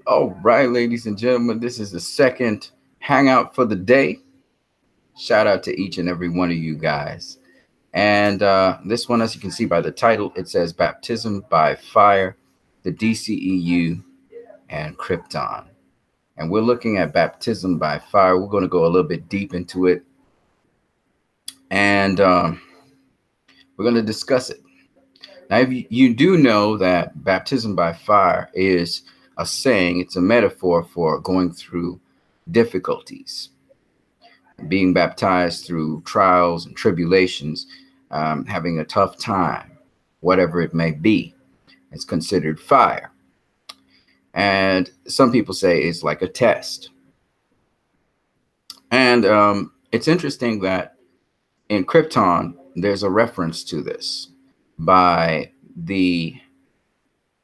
All right, ladies and gentlemen, this is the second hangout for the day. Shout out to each and every one of you guys. And this one, as you can see by the title, it says Baptism by Fire, the DCEU, and Krypton. And we're looking at baptism by fire. We're going to go a little bit deep into it. And we're going to discuss it. Now, if you do know that baptism by fire is a saying, it's a metaphor for going through difficulties, being baptized through trials and tribulations, having a tough time, whatever it may be. It's considered fire. And some people say it's like a test. And it's interesting that in Krypton, there's a reference to this by the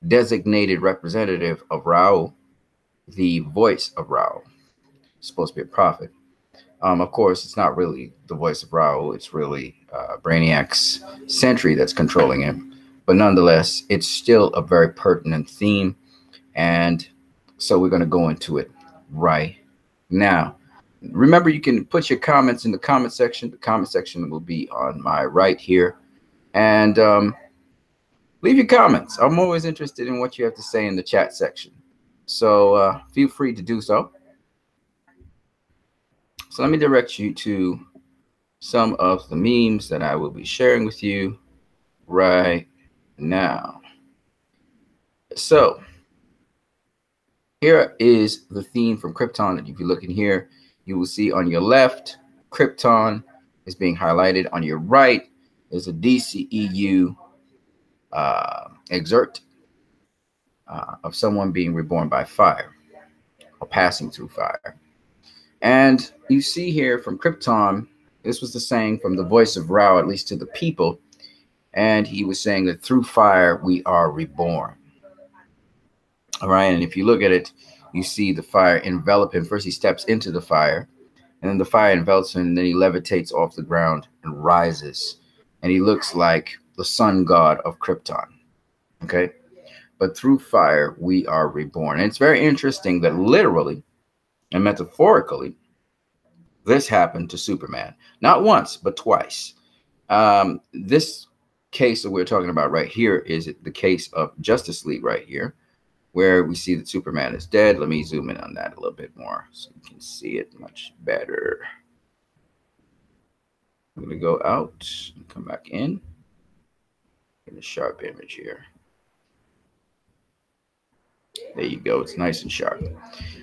designated representative of Ra, the voice of Ra. It's supposed to be a prophet. Of course, it's not really the voice of Ra. It's really Brainiac's sentry that's controlling him. But nonetheless, it's still a very pertinent theme. And so we're going to go into it right now. Remember, you can put your comments in the comment section. The comment section will be on my right here. And leave your comments. I'm always interested in what you have to say in the chat section. So feel free to do so. So let me direct you to some of the memes that I will be sharing with you right now. So here is the theme from Krypton. If you look in here, you will see on your left, Krypton is being highlighted. On your right is a DCEU excerpt of someone being reborn by fire or passing through fire. And you see here from Krypton, this was the saying from the voice of Ra, at least to the people. And he was saying that through fire, we are reborn. All right. And if you look at it, you see the fire envelop him. First, he steps into the fire, and then the fire envelops him, and then he levitates off the ground and rises. And he looks like the sun god of Krypton. Okay. But through fire, we are reborn. And it's very interesting that literally and metaphorically, this happened to Superman. Not once, but twice. This case that we're talking about right here is the case of Justice League right here, where we see that Superman is dead. Let me zoom in on that a little bit more so you can see it much better. I'm going to go out and come back in. Get a sharp image here. There you go. It's nice and sharp.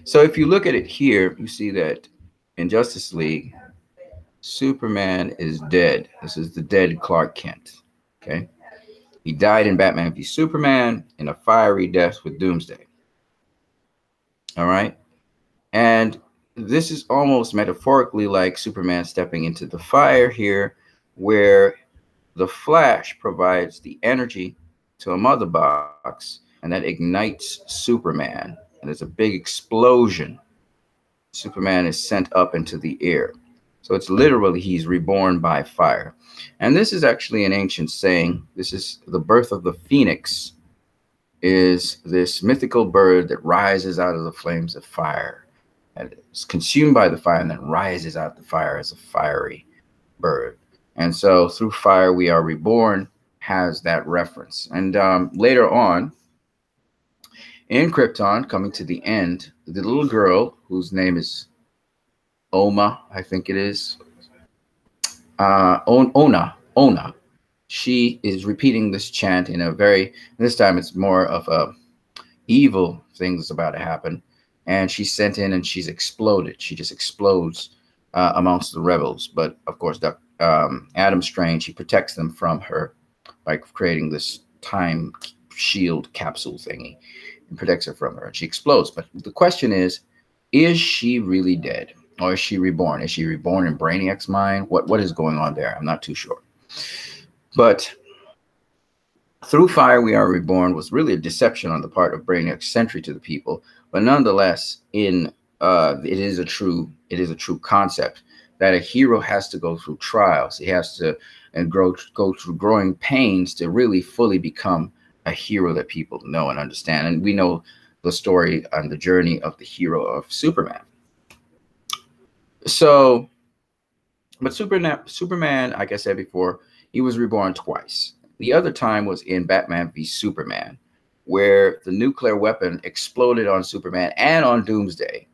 So if you look at it here, you see that in Justice League, Superman is dead. This is the dead Clark Kent. Okay. He died in Batman v Superman in a fiery death with Doomsday. All right. And this is almost metaphorically like Superman stepping into the fire here, where the Flash provides the energy to a mother box, and that ignites Superman. And there's a big explosion. Superman is sent up into the air. So it's literally he's reborn by fire. And this is actually an ancient saying. This is the birth of the phoenix, is this mythical bird that rises out of the flames of fire and is consumed by the fire and then rises out the fire as a fiery bird. And so through fire we are reborn has that reference. And later on in Krypton, coming to the end, the little girl whose name is Oma, I think it is, Ona, she is repeating this chant in a very, this time it's more of a evil thing that's about to happen. And she's sent in and she's exploded. She just explodes amongst the rebels. But of course, Adam Strange, he protects them from her by creating this time shield capsule thingy and protects her from her. And she explodes. But the question is she really dead? Or is she reborn? Is she reborn in Brainiac's mind? What is going on there? I'm not too sure. But through fire we are reborn was really a deception on the part of Brainiac's sentry to the people. But nonetheless, it is a true concept that a hero has to go through trials. He has to go through growing pains to really fully become a hero that people know and understand. And we know the story and the journey of the hero of Superman. So, but Superman, like I said before, he was reborn twice. The other time was in Batman v Superman, where the nuclear weapon exploded on Superman and on Doomsday.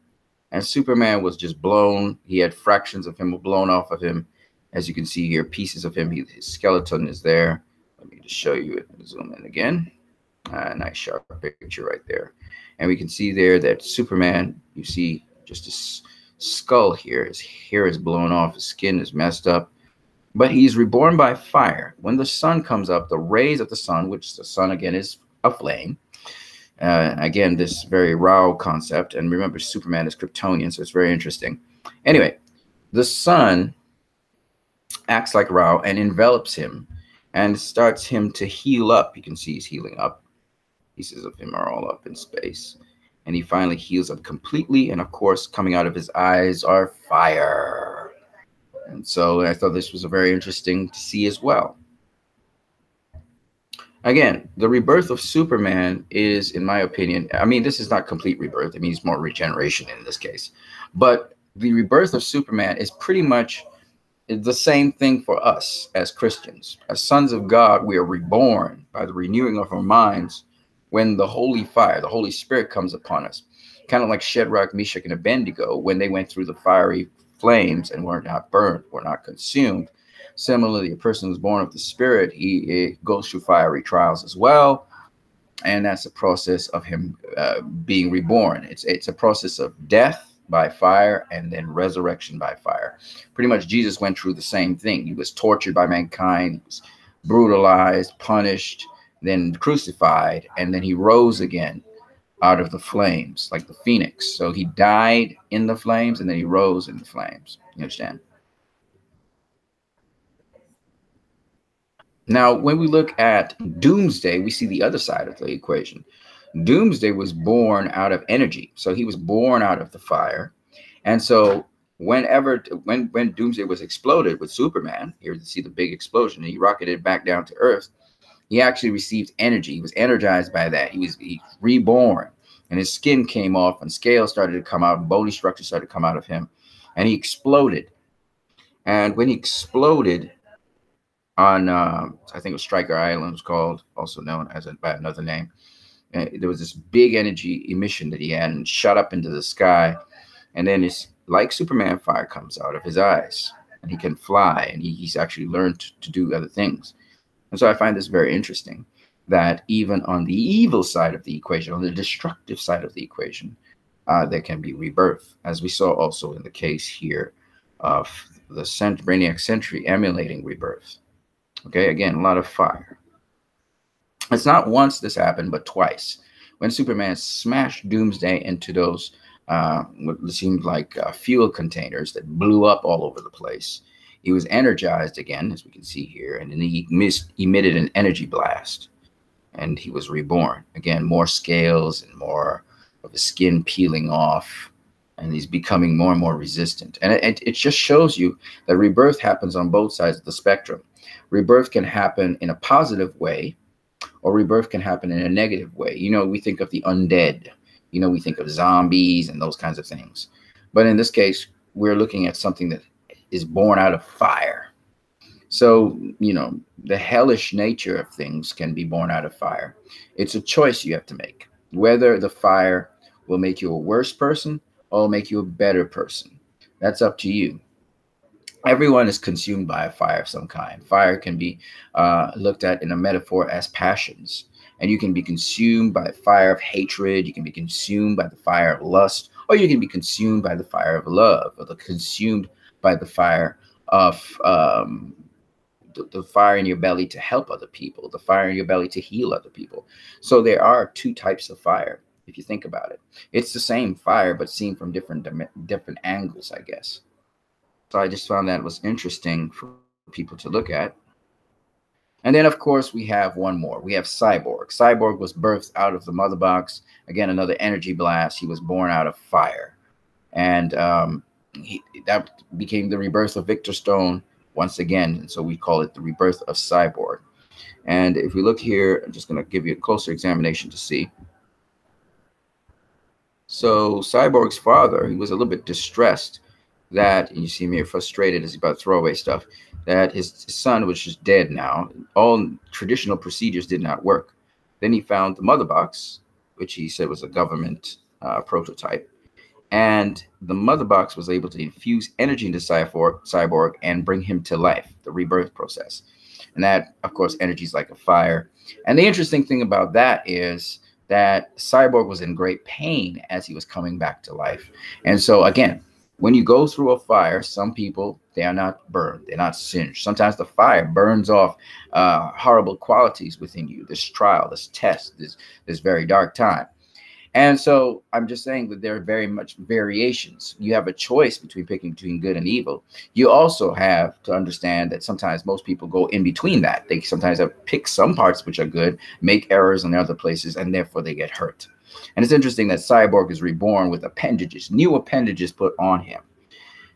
And Superman was just blown. He had fractions of him blown off of him. As you can see here, pieces of him. His skeleton is there. Let me just show you it. Zoom in again. Nice sharp picture right there. And we can see there that Superman, you see just his skull here. His hair is blown off. His skin is messed up. But he's reborn by fire. When the sun comes up, the rays of the sun, which the sun again is a flame. Again, this very Rao concept. And remember, Superman is Kryptonian, so it's very interesting. Anyway, the sun acts like Rao and envelops him and starts him to heal up. You can see he's healing up. Pieces of him are all up in space. And he finally heals up completely. And of course, coming out of his eyes are fire. And so I thought this was a very interesting to see as well. Again, the rebirth of Superman is, in my opinion, I mean, this is not complete rebirth. It means more regeneration in this case. But the rebirth of Superman is pretty much the same thing for us as Christians. As sons of God, we are reborn by the renewing of our minds when the holy fire, the Holy Spirit comes upon us. Kind of like Shadrach, Meshach, and Abednego when they went through the fiery flames and were not burned, were not consumed. Similarly, a person who's born of the Spirit, he goes through fiery trials as well. And that's a process of him being reborn. It's a process of death by fire and then resurrection by fire. Pretty much Jesus went through the same thing. He was tortured by mankind. He was brutalized, punished, then crucified, and then he rose again out of the flames like the phoenix. So he died in the flames and then he rose in the flames. You understand? Now, when we look at Doomsday, we see the other side of the equation. Doomsday was born out of energy. So he was born out of the fire. And so when Doomsday was exploded with Superman, here you see the big explosion, and he rocketed back down to Earth, he actually received energy. He was energized by that. He was reborn, and his skin came off, and scales started to come out, and bony structure started to come out of him, and he exploded. And when he exploded on, I think it was Stryker Island, it was called, also known as by another name, there was this big energy emission that he had and shot up into the sky. And then it's like Superman, fire comes out of his eyes, and he can fly, and he's actually learned to do other things. And so I find this very interesting that even on the evil side of the equation, on the destructive side of the equation, there can be rebirth, as we saw also in the case here of the Brainiac Sentry emulating rebirth. Okay, again, a lot of fire. It's not once this happened, but twice. When Superman smashed Doomsday into those what seemed like fuel containers that blew up all over the place, he was energized again, as we can see here, and then he emitted an energy blast, and he was reborn. Again, more scales and more of his skin peeling off, and he's becoming more and more resistant. And it just shows you that rebirth happens on both sides of the spectrum. Rebirth can happen in a positive way, or rebirth can happen in a negative way. You know, we think of the undead. You know, we think of zombies and those kinds of things. But in this case, we're looking at something that is born out of fire. So, you know, the hellish nature of things can be born out of fire. It's a choice you have to make, whether the fire will make you a worse person or make you a better person. That's up to you. Everyone is consumed by a fire of some kind. Fire can be looked at in a metaphor as passions. And you can be consumed by the fire of hatred. You can be consumed by the fire of lust. Or you can be consumed by the fire of love. Or consumed by the fire of the fire in your belly to help other people. The fire in your belly to heal other people. So there are two types of fire, if you think about it. It's the same fire, but seen from different angles, I guess. So I just found that was interesting for people to look at. And then, of course, we have one more. We have Cyborg. Cyborg was birthed out of the mother box. Again, another energy blast. He was born out of fire. And that became the rebirth of Victor Stone once again. And so we call it the rebirth of Cyborg. And if we look here, I'm just going to give you a closer examination to see. So Cyborg's father, he was a little bit distressed that, and you see me frustrated as he's about to throw away stuff, that his son was just dead now. All traditional procedures did not work. Then he found the mother box, which he said was a government prototype. And the mother box was able to infuse energy into Cyborg and bring him to life, the rebirth process. And that, of course, energy is like a fire. And the interesting thing about that is that Cyborg was in great pain as he was coming back to life. And so, again, when you go through a fire, some people, they are not burned, they're not singed. Sometimes the fire burns off horrible qualities within you, this trial, this test, this very dark time. And so I'm just saying that there are very much variations. You have a choice between between good and evil. You also have to understand that sometimes most people go in between that. They sometimes have pick some parts which are good, make errors in other places, and therefore they get hurt. And it's interesting that Cyborg is reborn with appendages, new appendages put on him.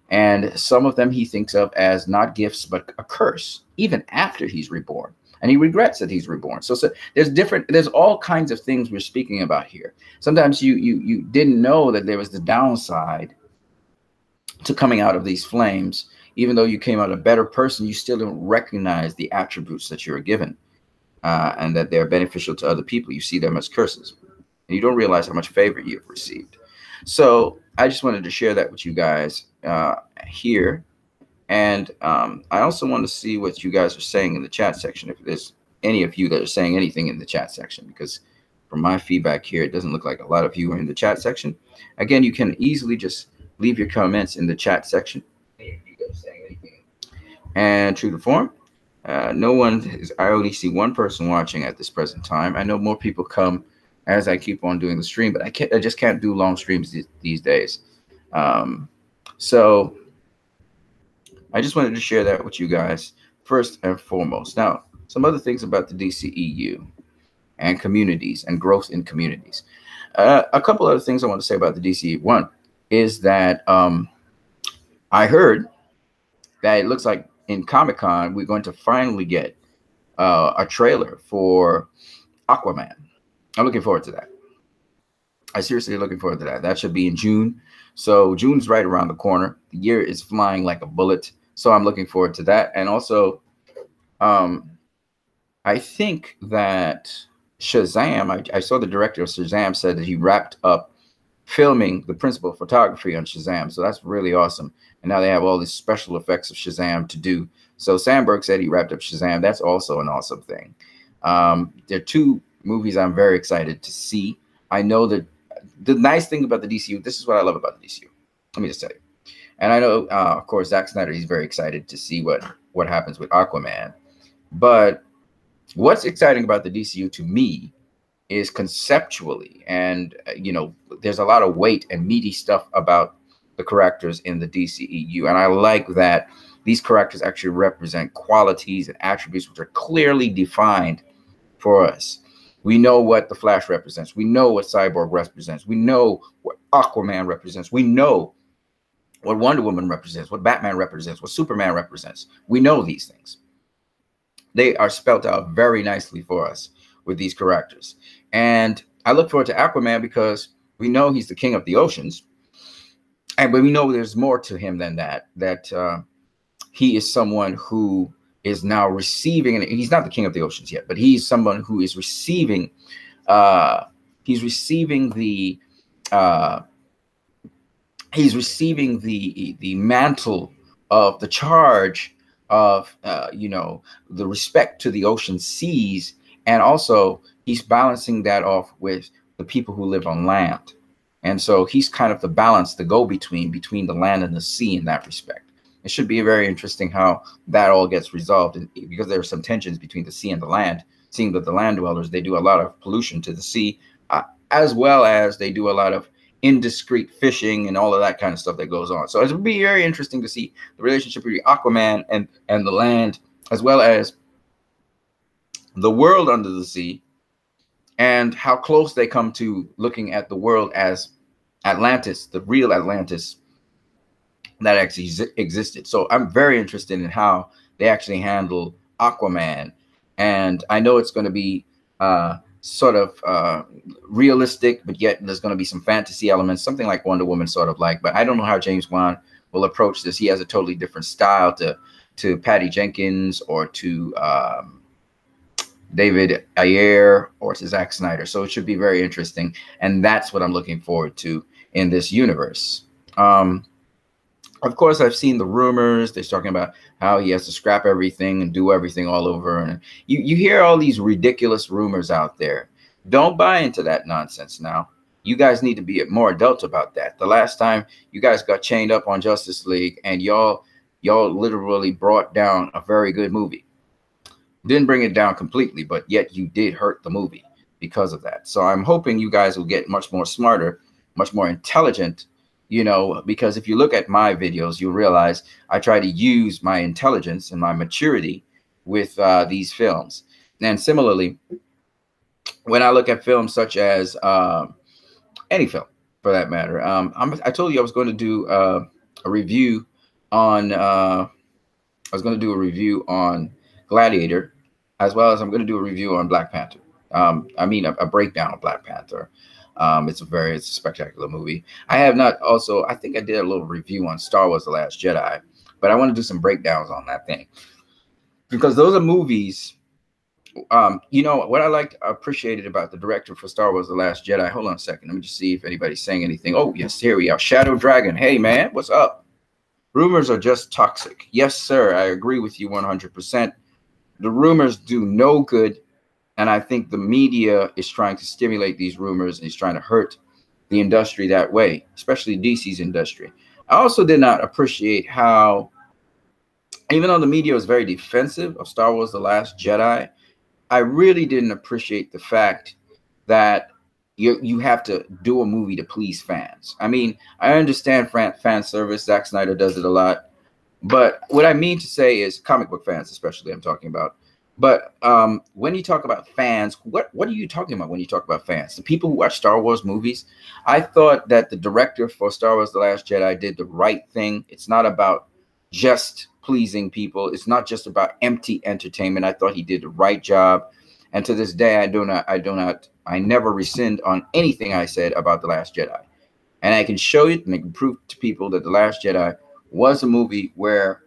And some of them he thinks of as not gifts, but a curse, even after he's reborn. And he regrets that he's reborn. So there's all kinds of things we're speaking about here. Sometimes you didn't know that there was the downside to coming out of these flames. Even though you came out a better person, you still don't recognize the attributes that you're given and that they're beneficial to other people. You see them as curses. And you don't realize how much favor you've received. So I just wanted to share that with you guys here. And I also want to see what you guys are saying in the chat section, if there's any of you that are saying anything in the chat section, because from my feedback here, it doesn't look like a lot of you are in the chat section. Again, you can easily just leave your comments in the chat section. And true to form, no one is, I only see one person watching at this present time. I know more people come as I keep on doing the stream, but I just can't do long streams these days. So I just wanted to share that with you guys first and foremost. Now, some other things about the DCEU and communities and growth in communities. A couple other things I want to say about the DCEU. One is that I heard that it looks like in Comic-Con, we're going to finally get a trailer for Aquaman. I'm looking forward to that. I seriously looking forward to that. That should be in June. So June's right around the corner. The year is flying like a bullet. So I'm looking forward to that. And also, I think that Shazam, I saw the director of Shazam said that he wrapped up filming the principal photography on Shazam. So that's really awesome. And now they have all these special effects of Shazam to do. So Sandberg said he wrapped up Shazam. That's also an awesome thing. There are two movies I'm very excited to see. I know that the nice thing about the DCU, this is what I love about the DCU. Let me just tell you. And I know, of course, Zack Snyder, he's very excited to see what happens with Aquaman. But what's exciting about the DCU to me is conceptually, and, you know, there's a lot of weight and meaty stuff about the characters in the DCEU. And I like that these characters actually represent qualities and attributes which are clearly defined for us. We know what the Flash represents. We know what Cyborg represents. We know what Aquaman represents. We know what Wonder Woman represents, what Batman represents, what Superman represents. We know these things. They are spelled out very nicely for us with these characters. And I look forward to Aquaman because we know he's the king of the oceans. But we know there's more to him than that, he is someone who is now receiving, and he's not the king of the oceans yet, but he's someone who is receiving, the mantle of the charge of, you know, the respect to the ocean seas. And also he's balancing that off with the people who live on land. And so he's kind of the balance, the go-between between the land and the sea in that respect. It should be very interesting how that all gets resolved, because there are some tensions between the sea and the land, seeing that the land dwellers, they do a lot of pollution to the sea, as well as they do a lot of indiscreet fishing and all of that kind of stuff that goes on. So it would be very interesting to see the relationship between Aquaman and the land, as well as the world under the sea, and how close they come to looking at the world as Atlantis, the real Atlantis that actually existed. So I'm very interested in how they actually handle Aquaman. And I know it's going to be sort of realistic, but yet there's going to be some fantasy elements, something like Wonder Woman, sort of like. But I don't know how James Wan will approach this. He has a totally different style to Patty Jenkins or to David Ayer or to Zack Snyder. So it should be very interesting, and that's what I'm looking forward to in this universe. Of course, I've seen the rumors. They're talking about how he has to scrap everything and do everything all over. And you hear all these ridiculous rumors out there. Don't buy into that nonsense now. You guys need to be more adult about that. The last time you guys got chained up on Justice League and y'all literally brought down a very good movie. Didn't bring it down completely, but yet you did hurt the movie because of that. So I'm hoping you guys will get much more smarter, much more intelligent, you know, because if you look at my videos, you'll realize I try to use my intelligence and my maturity with these films. And similarly, when I look at films such as any film for that matter, I told you I was going to do a review on Gladiator, as well as I'm going to do a review on Black Panther. I mean, a breakdown of Black Panther. It's a spectacular movie. I have not also, I think I did a little review on Star Wars: The Last Jedi, but I want to do some breakdowns on that thing, because those are movies. You know, what I appreciated about the director for Star Wars: The Last Jedi. Hold on a second. Let me just see if anybody's saying anything. Oh, yes, here we are. Shadow Dragon. Hey, man, what's up? Rumors are just toxic. Yes, sir. I agree with you 100%. The rumors do no good. And I think the media is trying to stimulate these rumors and is trying to hurt the industry that way, especially DC's industry. I also did not appreciate how, even though the media was very defensive of Star Wars: The Last Jedi, I really didn't appreciate the fact that you have to do a movie to please fans. I mean, I understand fan service. Zack Snyder does it a lot. But what I mean to say is comic book fans, especially, I'm talking about. But when you talk about fans, what are you talking about when you talk about fans? The people who watch Star Wars movies? I thought that the director for Star Wars: The Last Jedi did the right thing. It's not about just pleasing people. It's not just about empty entertainment. I thought he did the right job. And to this day, I never rescind on anything I said about The Last Jedi. And I can show you and I can prove to people that The Last Jedi was a movie where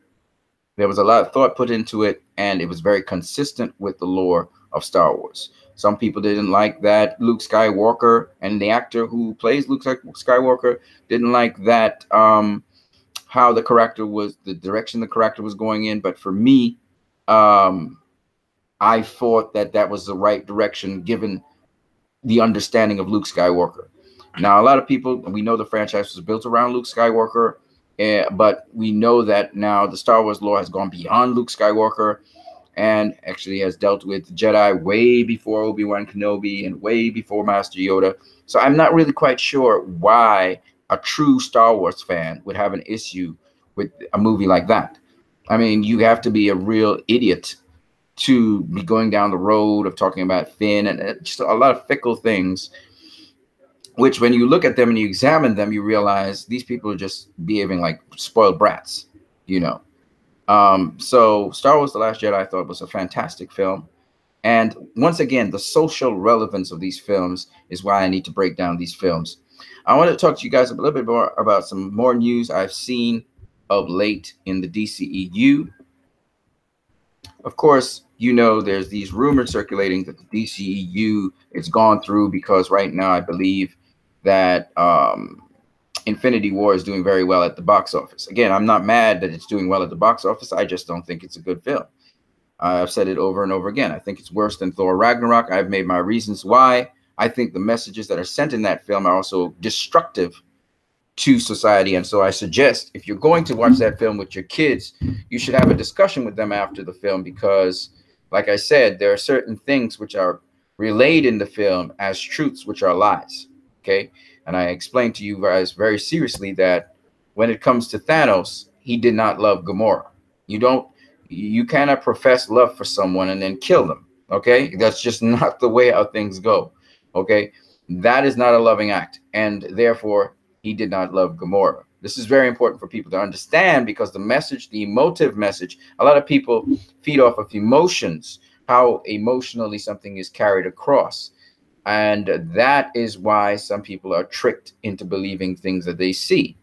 there was a lot of thought put into it, and it was very consistent with the lore of Star Wars. Some people didn't like that Luke Skywalker, and the actor who plays Luke Skywalker didn't like that how the direction the character was going in. But for me, I thought that was the right direction given the understanding of Luke Skywalker. Now, a lot of people, we know the franchise was built around Luke Skywalker, but we know that now the Star Wars lore has gone beyond Luke Skywalker and actually has dealt with Jedi way before Obi-Wan Kenobi and way before Master Yoda. So I'm not really quite sure why a true Star Wars fan would have an issue with a movie like that. I mean, you have to be a real idiot to be going down the road of talking about Finn and just a lot of fickle things, which when you look at them and you examine them, you realize these people are just behaving like spoiled brats, you know. So Star Wars: The Last Jedi I thought was a fantastic film. And once again, the social relevance of these films is why I need to break down these films. I want to talk to you guys a little bit more about some more news I've seen of late in the DCEU. Of course, you know, there's these rumors circulating that the DCEU is gone through because right now I believe that Infinity War is doing very well at the box office. Again, I'm not mad that it's doing well at the box office. I just don't think it's a good film. I've said it over and over again. I think it's worse than Thor Ragnarok. I've made my reasons why. I think the messages that are sent in that film are also destructive to society. And so I suggest if you're going to watch that film with your kids, you should have a discussion with them after the film, because like I said, there are certain things which are relayed in the film as truths, which are lies. Okay. And I explained to you guys very seriously that when it comes to Thanos, he did not love Gamora. You cannot profess love for someone and then kill them. Okay. That's just not the way how things go. Okay. That is not a loving act. And therefore, he did not love Gamora. This is very important for people to understand, because the message, the emotive message, a lot of people feed off of emotions, how emotionally something is carried across. And that is why some people are tricked into believing things that they see.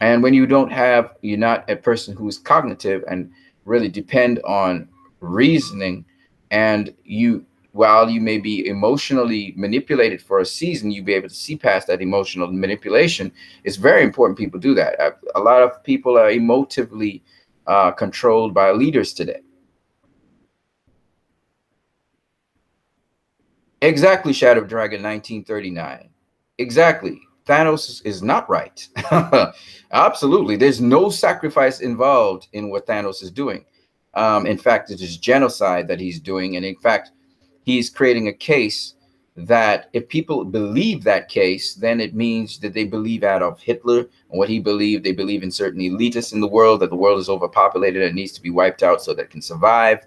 And when you don't have, you're not a person who is cognitive and really depend on reasoning, and you, while you may be emotionally manipulated for a season, you be able to see past that emotional manipulation. It's very important people do that. A lot of people are emotively controlled by leaders today. Exactly, Shadow Dragon 1939. Exactly. Thanos is not right. Absolutely. There's no sacrifice involved in what Thanos is doing. In fact, it is genocide that he's doing. And in fact, he's creating a case that if people believe that case, then it means that they believe Adolf Hitler and what he believed. They believe in certain elitists in the world, that the world is overpopulated and needs to be wiped out so that it can survive.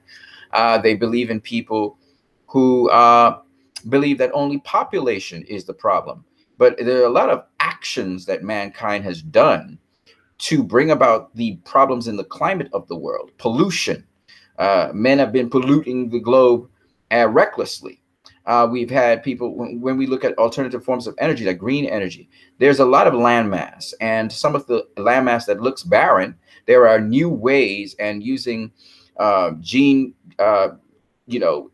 They believe in people who believe that only population is the problem. But there are a lot of actions that mankind has done to bring about the problems in the climate of the world. Pollution. Men have been polluting the globe recklessly. We've had people, when we look at alternative forms of energy, like green energy, there's a lot of landmass. And some of the landmass that looks barren, there are new ways, and using gene, you know,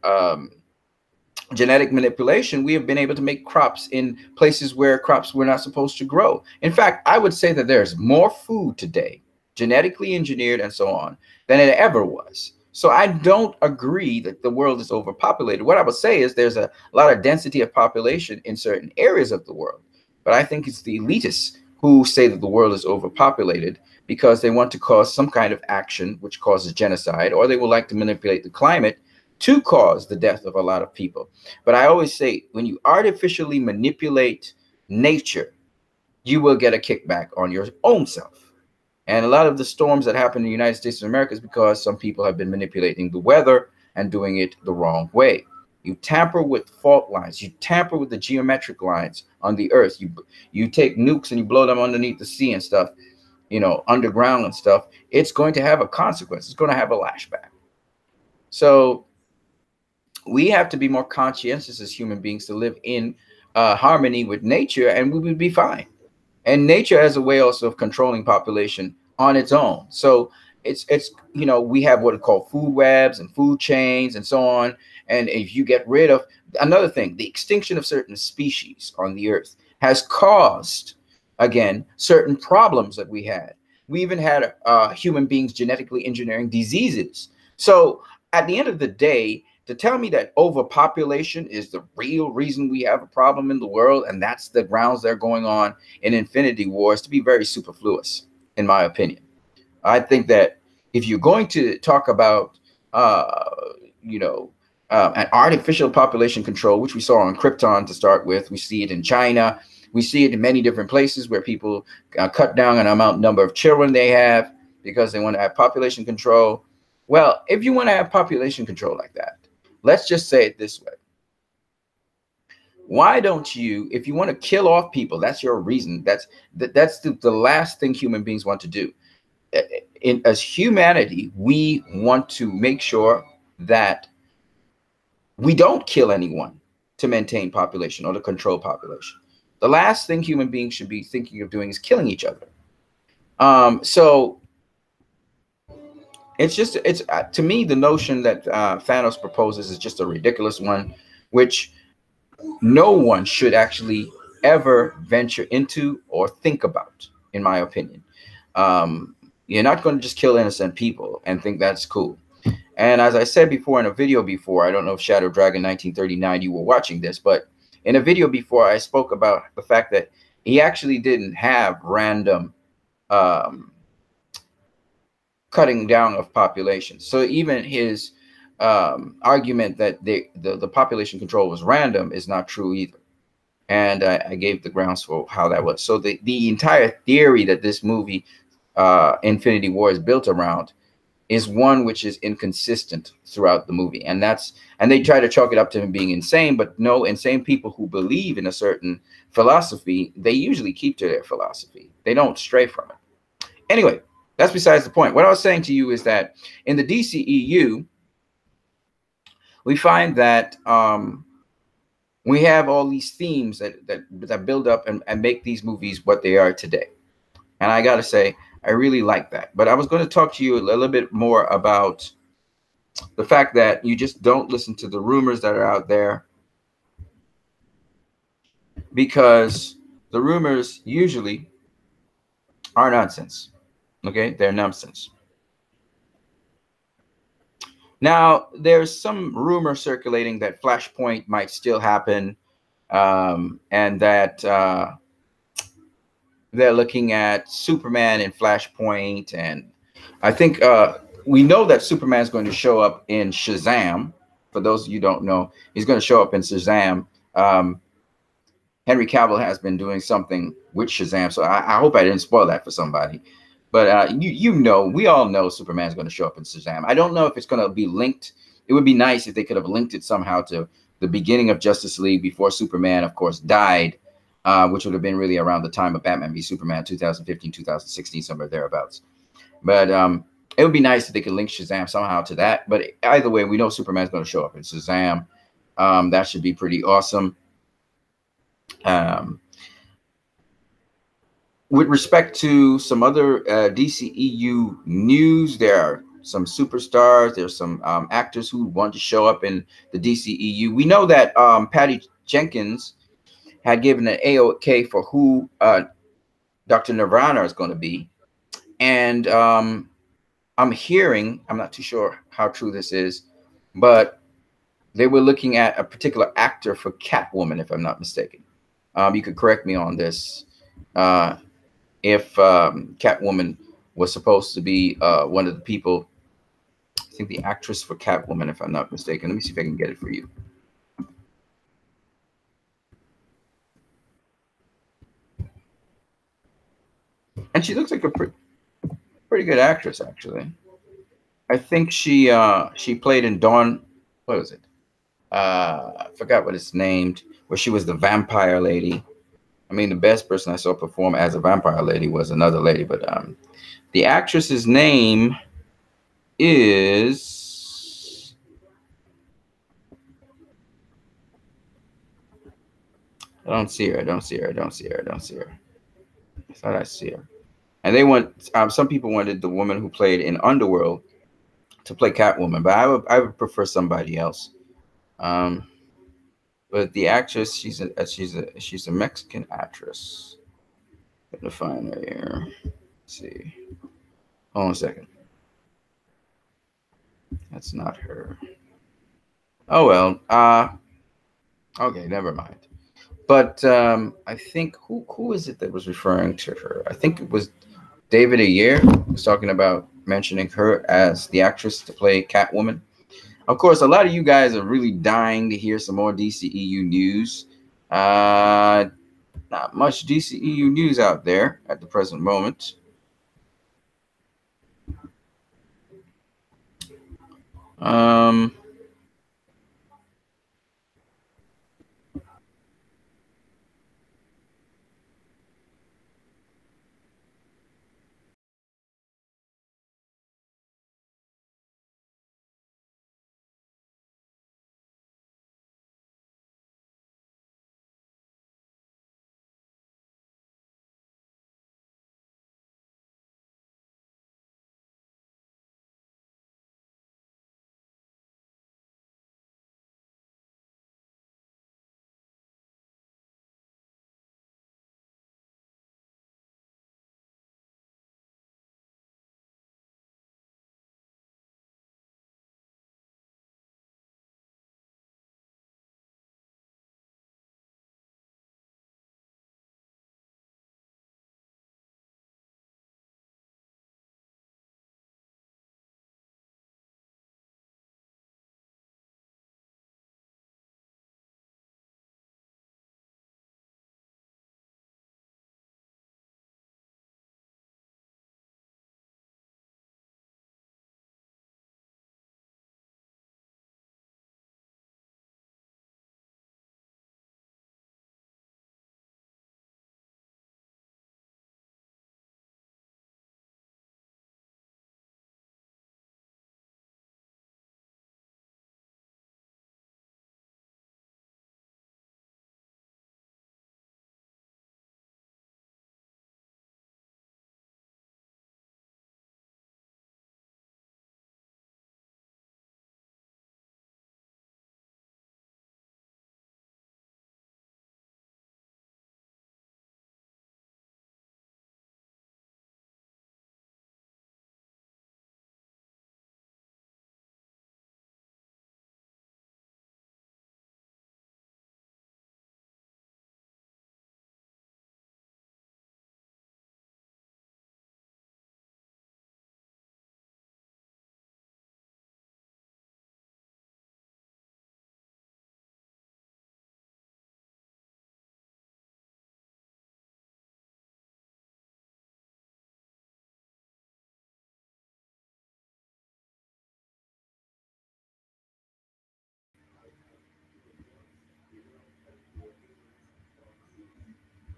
genetic manipulation, we have been able to make crops in places where crops were not supposed to grow. In fact, I would say that there's more food today, genetically engineered and so on, than it ever was. So I don't agree that the world is overpopulated. What I would say is there's a lot of density of population in certain areas of the world. But I think it's the elitists who say that the world is overpopulated because they want to cause some kind of action which causes genocide, or they would like to manipulate the climate to cause the death of a lot of people. But I always say, when you artificially manipulate nature, you will get a kickback on your own self. And a lot of the storms that happen in the United States of America is because some people have been manipulating the weather and doing it the wrong way. You tamper with fault lines. You tamper with the geometric lines on the earth. You take nukes and you blow them underneath the sea and stuff, you know, underground and stuff. It's going to have a consequence. It's going to have a lashback. So we have to be more conscientious as human beings to live in harmony with nature, and we would be fine. And nature has a way also of controlling population on its own. So it's you know, we have what are called food webs and food chains and so on. And if you get rid of, another thing, the extinction of certain species on the earth has caused, again, certain problems that we had. We even had human beings genetically engineering diseases. So at the end of the day, to tell me that overpopulation is the real reason we have a problem in the world, and that's the grounds they're going on in Infinity Wars, to be very superfluous, in my opinion. I think that if you're going to talk about, you know, an artificial population control, which we saw on Krypton to start with, we see it in China, we see it in many different places where people cut down on number of children they have because they want to have population control. Well, if you want to have population control like that, let's just say it this way. Why don't you, if you want to kill off people, that's your reason. That's the last thing human beings want to do. As humanity, we want to make sure that we don't kill anyone to maintain population or to control population. The last thing human beings should be thinking of doing is killing each other. So it's just, it's to me, the notion that Thanos proposes is just a ridiculous one, which no one should actually ever venture into or think about, in my opinion. You're not going to just kill innocent people and think that's cool. And as I said before in a video before, I don't know if Shadow Dragon 1939, you were watching this, but in a video before, I spoke about the fact that he actually didn't have random cutting down of population. So even his argument that the population control was random is not true either. And I gave the grounds for how that was. So the entire theory that this movie, Infinity War, is built around is one which is inconsistent throughout the movie. And they try to chalk it up to him being insane, but no, insane people who believe in a certain philosophy, they usually keep to their philosophy. They don't stray from it. Anyway, that's besides the point. What I was saying to you is that in the DCEU, we find that We have all these themes that build up and make these movies what they are today. And I got to say, I really like that. But I was going to talk to you a little bit more about the fact that you just don't listen to the rumors that are out there, because the rumors usually are nonsense. Okay, they're nonsense. Now, there's some rumor circulating that Flashpoint might still happen, and that they're looking at Superman in Flashpoint. And I think we know that Superman is going to show up in Shazam. For those of you who don't know, he's going to show up in Shazam. Henry Cavill has been doing something with Shazam, so I hope I didn't spoil that for somebody. But we all know Superman's going to show up in Shazam. I don't know if it's going to be linked. It would be nice if they could have linked it somehow to the beginning of Justice League before Superman, of course, died, which would have been really around the time of Batman v Superman, 2015, 2016, somewhere thereabouts. But it would be nice if they could link Shazam somehow to that. But either way, we know Superman's going to show up in Shazam. That should be pretty awesome. With respect to some other DCEU news, there are some superstars. There's some actors who want to show up in the DCEU. We know that Patty Jenkins had given an AOK for who Dr. Nirvana is going to be. And I'm hearing, I'm not too sure how true this is, but they were looking at a particular actor for Catwoman, if I'm not mistaken. You could correct me on this. If Catwoman was supposed to be one of the people, I think the actress for Catwoman, if I'm not mistaken. Let me see if I can get it for you. And she looks like a pretty good actress, actually. I think she played in Dawn. What was it? I forgot what it's named. Where she was the vampire lady. I mean, the best person I saw perform as a vampire lady was another lady, but the actress's name is, I don't see her. I don't see her. I don't see her. I don't see her. I thought I see her. And they want some people wanted the woman who played in Underworld to play Catwoman, but I would prefer somebody else. But the actress, she's a Mexican actress. Gonna find her here. Let's see. Hold on a second. That's not her. Oh well. Okay, never mind. But I think who is it that was referring to her? I think it was David Ayer was talking about mentioning her as the actress to play Catwoman. Of course, a lot of you guys are really dying to hear some more DCEU news. Not much DCEU news out there at the present moment.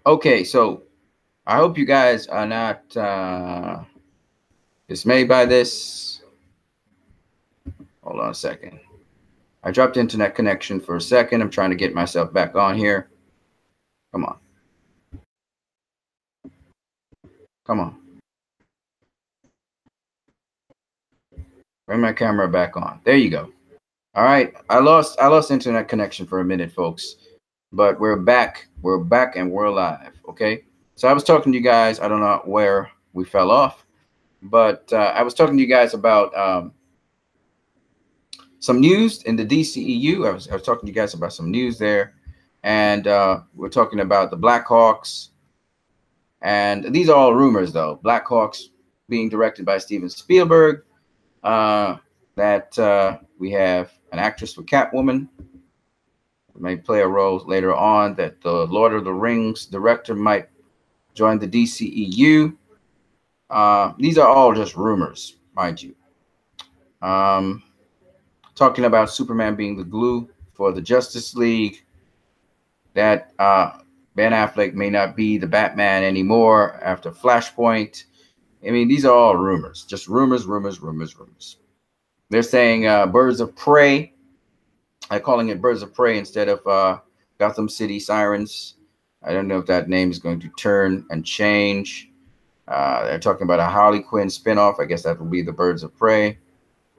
Okay, so I hope you guys are not dismayed by this. Hold on a second. I dropped internet connection for a second. I'm trying to get myself back on here. Come on. Come on. Bring my camera back on. There you go. All right. I lost internet connection for a minute, folks. But we're back. We're back and we're live. Okay. So I was talking to you guys. I don't know where we fell off, but I was talking to you guys about some news in the DCEU. I was talking to you guys about some news there, and we're talking about the Blackhawks. And these are all rumors, though. Blackhawks being directed by Steven Spielberg. That we have an actress for Catwoman who may play a role later on. That the Lord of the Rings director might join the DCEU. These are all just rumors, mind you. Talking about Superman being the glue for the Justice League. That Ben Affleck may not be the Batman anymore after Flashpoint. I mean, these are all rumors, just rumors. They're saying Birds of Prey. I'm calling it Birds of Prey instead of Gotham City Sirens. I don't know if that name is going to turn and change. They're talking about a Harley Quinn spinoff. I guess that will be the Birds of Prey.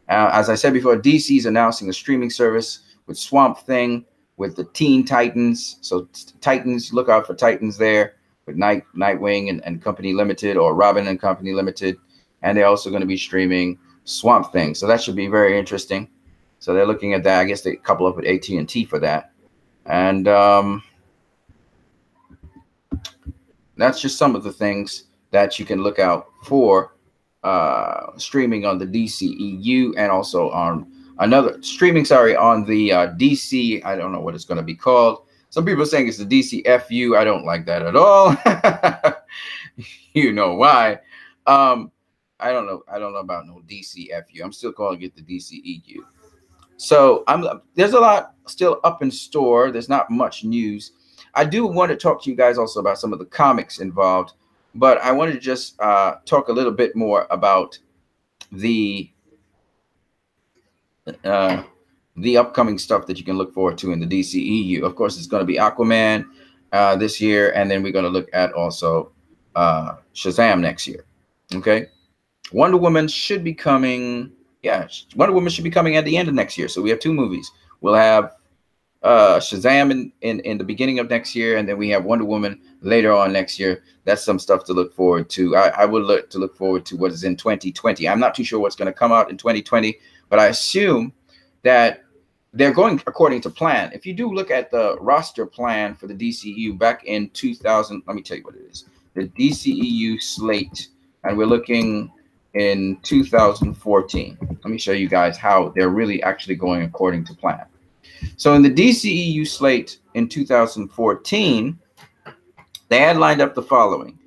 As I said before, DC is announcing a streaming service with Swamp Thing, with the Teen Titans. So Titans, look out for Titans there, with Nightwing and Company Limited, or Robin and Company Limited. And they're also going to be streaming Swamp Thing. So that should be very interesting. So they're looking at that. I guess they couple up with AT&T for that. And that's just some of the things that you can look out for streaming on the DCEU, and also on another streaming, on the DC. I don't know what it's going to be called. Some people are saying it's the DCFU. I don't like that at all. You know why. I don't know about no DCFU. I'm still calling it the DCEU. So there's a lot still up in store. There's not much news. I do want to talk to you guys also about some of the comics involved, but I wanted to just talk a little bit more about the upcoming stuff that you can look forward to in the DCEU. Of course, it's going to be Aquaman this year, and then we're going to look at also Shazam next year. Okay, Wonder Woman should be coming. Yeah, Wonder Woman should be coming at the end of next year. So we have two movies. We'll have Shazam in the beginning of next year, and then we have Wonder Woman later on next year. That's some stuff to look forward to. I would look forward to what is in 2020. I'm not too sure what's going to come out in 2020, but I assume that they're going according to plan. If you do look at the roster plan for the DCEU back in 2000, let me tell you what it is. The DCEU slate, and we're looking in 2014. Let me show you guys how they're really actually going according to plan. So in the DCEU slate in 2014, they had lined up the following.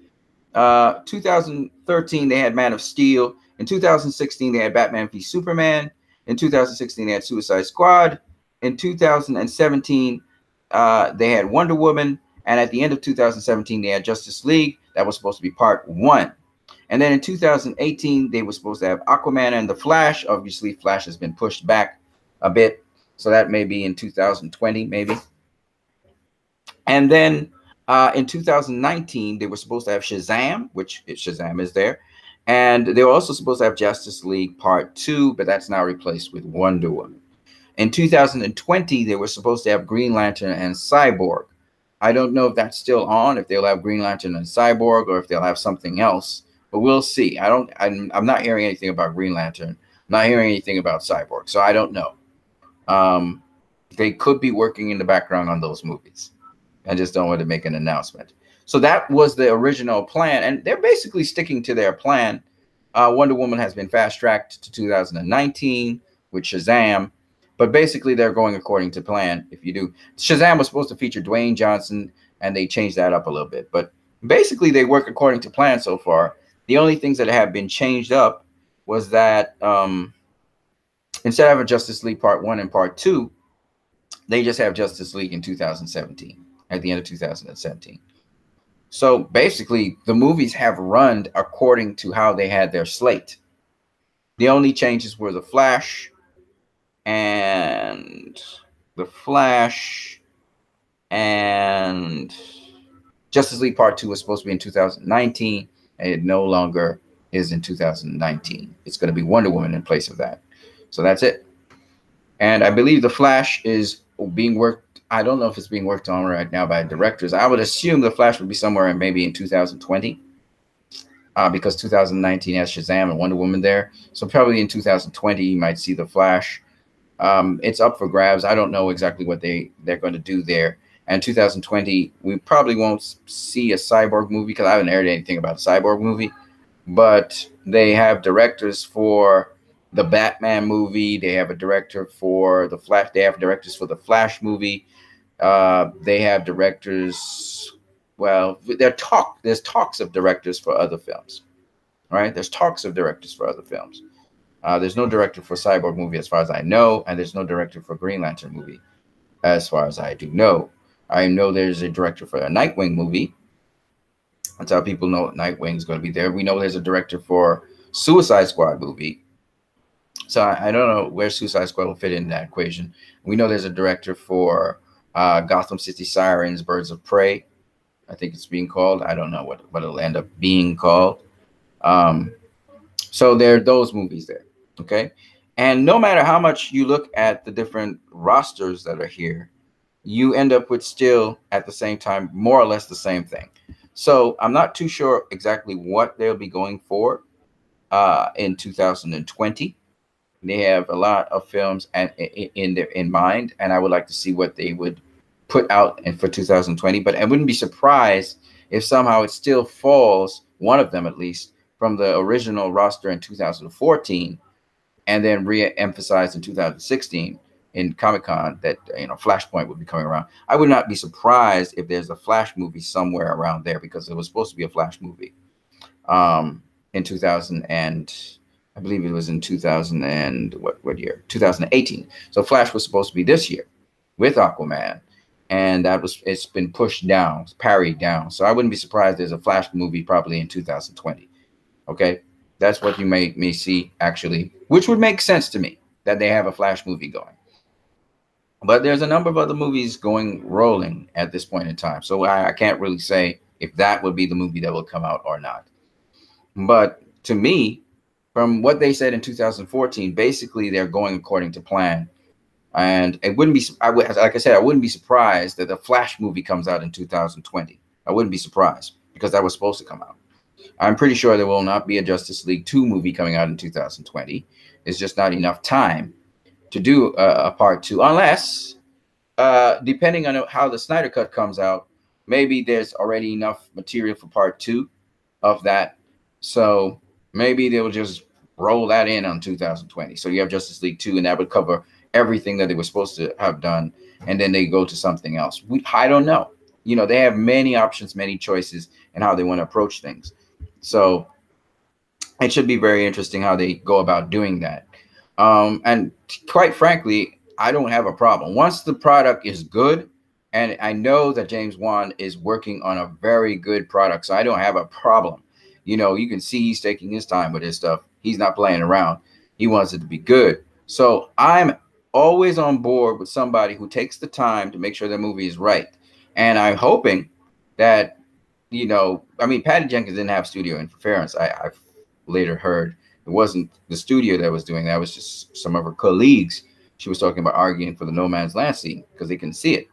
2013, they had Man of Steel. In 2016, they had Batman v Superman. In 2016, they had Suicide Squad. In 2017, they had Wonder Woman. And at the end of 2017, they had Justice League. That was supposed to be part 1. And then in 2018, they were supposed to have Aquaman and the Flash. Obviously, Flash has been pushed back a bit. So that may be in 2020, maybe. And then in 2019, they were supposed to have Shazam, which Shazam is there. And they were also supposed to have Justice League Part 2, but that's now replaced with Wonder Woman. In 2020, they were supposed to have Green Lantern and Cyborg. I don't know if that's still on, if they'll have Green Lantern and Cyborg, or if they'll have something else. But we'll see. I'm not hearing anything about Green Lantern. I'm not hearing anything about Cyborg, so I don't know. They could be working in the background on those movies. I just don't want to make an announcement. So that was the original plan, and they're basically sticking to their plan. Wonder Woman has been fast-tracked to 2019 with Shazam, but basically they're going according to plan. If you do, Shazam was supposed to feature Dwayne Johnson, and they changed that up a little bit. But basically they work according to plan so far. The only things that have been changed up was that instead of a Justice League Part 1 and Part 2, they just have Justice League in 2017, at the end of 2017. So basically, the movies have run according to how they had their slate. The only changes were and the Flash and Justice League Part 2 was supposed to be in 2019, and it no longer is in 2019. It's going to be Wonder Woman in place of that. So that's it. And I believe the Flash is being worked. I don't know if it's being worked on right now by directors. I would assume the Flash would be somewhere in maybe in 2020, because 2019 has Shazam and Wonder Woman there. So probably in 2020 you might see the Flash. It's up for grabs. I don't know exactly what they're going to do there. And 2020, we probably won't see a Cyborg movie because I haven't heard anything about a Cyborg movie. But they have directors for the Batman movie. They have a director for the Flash. They have directors for the Flash movie. They have directors. Well, there's talks of directors for other films. Right? There's talks of directors for other films. There's no director for Cyborg movie as far as I know, and there's no director for Green Lantern movie as far as I do know. I know there's a director for a Nightwing movie. That's how people know Nightwing's going to be there. We know there's a director for Suicide Squad movie. So I don't know where Suicide Squad will fit in that equation. We know there's a director for Gotham City Sirens, Birds of Prey. I think it's being called. I don't know what it'll end up being called. So there are those movies there. Okay. And no matter how much you look at the different rosters that are here, you end up with still at the same time, more or less the same thing. So I'm not too sure exactly what they'll be going for in 2020. They have a lot of films in mind, and I would like to see what they would put out for 2020. But I wouldn't be surprised if somehow it still falls, one of them at least, from the original roster in 2014, and then re-emphasized in 2016 in Comic-Con that Flashpoint would be coming around. I would not be surprised if there's a Flash movie somewhere around there, because it was supposed to be a Flash movie in 2000 and I believe it was in 2000 and what year? 2018. So Flash was supposed to be this year with Aquaman, and it's been pushed down, parried down. So I wouldn't be surprised there's a Flash movie probably in 2020. Okay, that's what you may see actually, which would make sense to me that they have a Flash movie going. But there's a number of other movies rolling at this point in time. So I can't really say if that would be the movie that will come out or not. But to me, from what they said in 2014, basically they're going according to plan. And it wouldn't be, like I said, I wouldn't be surprised that the Flash movie comes out in 2020. I wouldn't be surprised because that was supposed to come out. I'm pretty sure there will not be a Justice League 2 movie coming out in 2020. It's just not enough time to do a part 2, unless, depending on how the Snyder Cut comes out, maybe there's already enough material for part 2 of that. So maybe they'll just roll that in on 2020. So you have Justice League 2, and that would cover everything that they were supposed to have done, and then they go to something else. I don't know. They have many options, many choices, and how they want to approach things. So it should be very interesting how they go about doing that. And quite frankly, I don't have a problem. Once the product is good, and I know that James Wan is working on a very good product, so I don't have a problem. You can see he's taking his time with his stuff. He's not playing around. He wants it to be good. So I'm always on board with somebody who takes the time to make sure the movie is right. And I'm hoping that, Patty Jenkins didn't have studio interference. I've later heard it wasn't the studio that was doing that. It was just some of her colleagues. She was talking about arguing for the No Man's Land scene because they couldn't see it.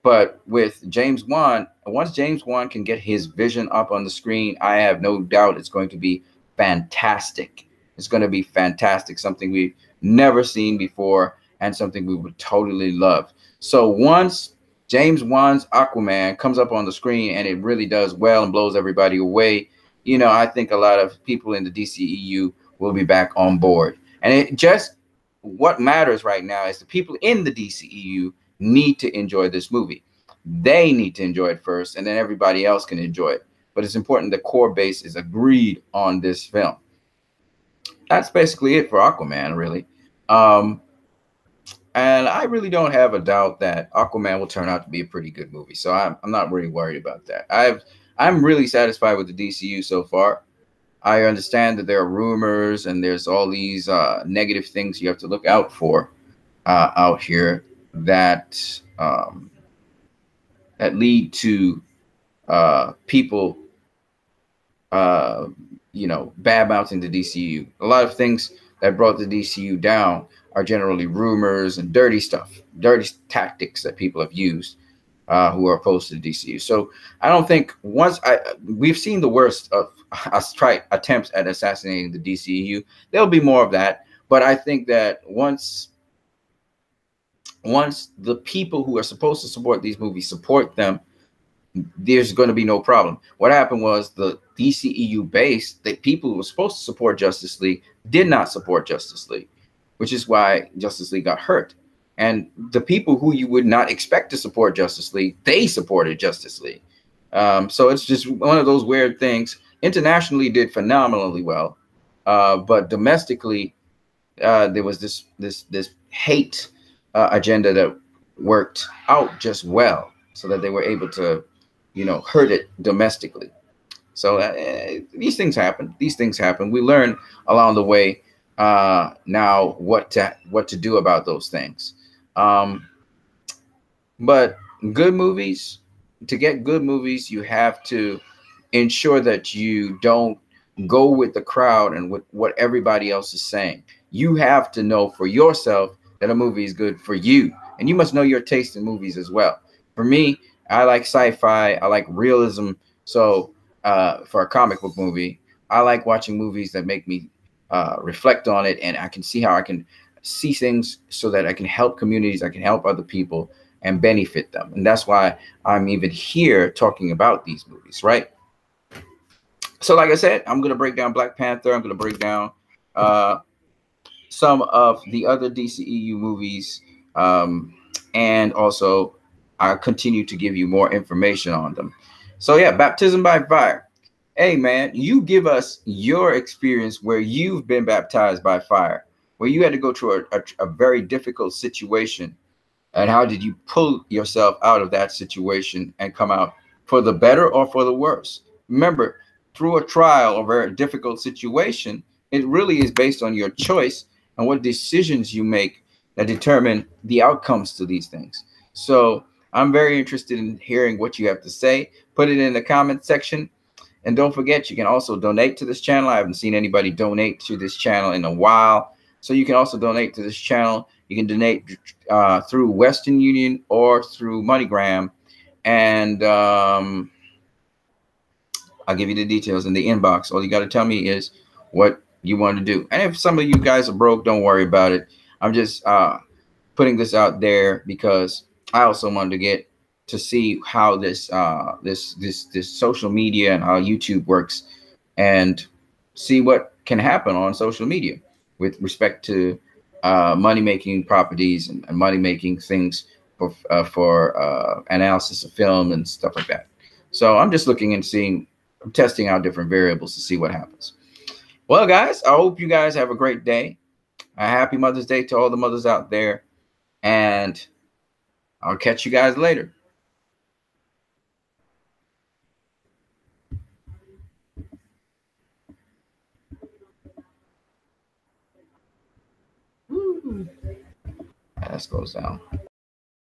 But with James Wan, once James Wan can get his vision up on the screen, I have no doubt it's going to be fantastic. It's going to be fantastic, something we've never seen before, and something we would totally love. So once James Wan's Aquaman comes up on the screen and it really does well and blows everybody away, I think a lot of people in the DCEU will be back on board. And what matters right now is the people in the DCEU need to enjoy this movie. They need to enjoy it first, and then everybody else can enjoy it. But it's important the core base is agreed on this film. That's basically it for Aquaman, really. And I really don't have a doubt that Aquaman will turn out to be a pretty good movie. So I'm not really worried about that. I'm really satisfied with the DCU so far. I understand that there are rumors and there's all these negative things you have to look out for out here that that lead to people, uh, bad mouthing the DCU. A lot of things that brought the DCU down are generally rumors and dirty stuff, dirty tactics that people have used who are opposed to the DCU. So I don't think we've seen the worst of us try attempts at assassinating the DCEU. There'll be more of that, but I think that once the people who are supposed to support these movies support them, there's going to be no problem. What happened was the DCEU base, the people who were supposed to support Justice League, did not support Justice League, which is why Justice League got hurt. And the people who you would not expect to support Justice League, they supported Justice League. So it's just one of those weird things. Internationally, did phenomenally well, but domestically, there was this hate agenda that worked out just well, so that they were able to, hurt it domestically. So these things happen. These things happen. We learn along the way now what to do about those things. But good movies, to get good movies, you have to ensure that you don't go with the crowd and with what everybody else is saying. You have to know for yourself that a movie is good for you, and you must know your taste in movies as well. For me, I like sci-fi, I like realism. So for a comic book movie, I like watching movies that make me reflect on it, and I can see how I can see things so that I can help communities, I can help other people and benefit them. And that's why I'm even here talking about these movies, right? So like I said, I'm going to break down Black Panther. I'm going to break down some of the other DCEU movies. And also I'll continue to give you more information on them. So yeah, baptism by fire. Hey man, you give us your experience where you've been baptized by fire, where you had to go through a very difficult situation, and how did you pull yourself out of that situation and come out for the better or for the worse? Remember, through a trial or very difficult situation, it really is based on your choice and what decisions you make that determine the outcomes to these things. So I'm very interested in hearing what you have to say. Put it in the comment section. And don't forget, you can also donate to this channel. I haven't seen anybody donate to this channel in a while. So you can also donate to this channel. You can donate through Western Union or through MoneyGram. And I'll give you the details in the inbox. All you got to tell me is what you want to do. And if some of you guys are broke, don't worry about it. I'm just putting this out there because I also wanted to get to see how this social media and how YouTube works, and see what can happen on social media with respect to money-making properties and money-making things for analysis of film and stuff like that. So I'm just looking and seeing, I'm testing out different variables to see what happens. Well, guys, I hope you guys have a great day. A happy Mother's Day to all the mothers out there, and I'll catch you guys later. That goes down.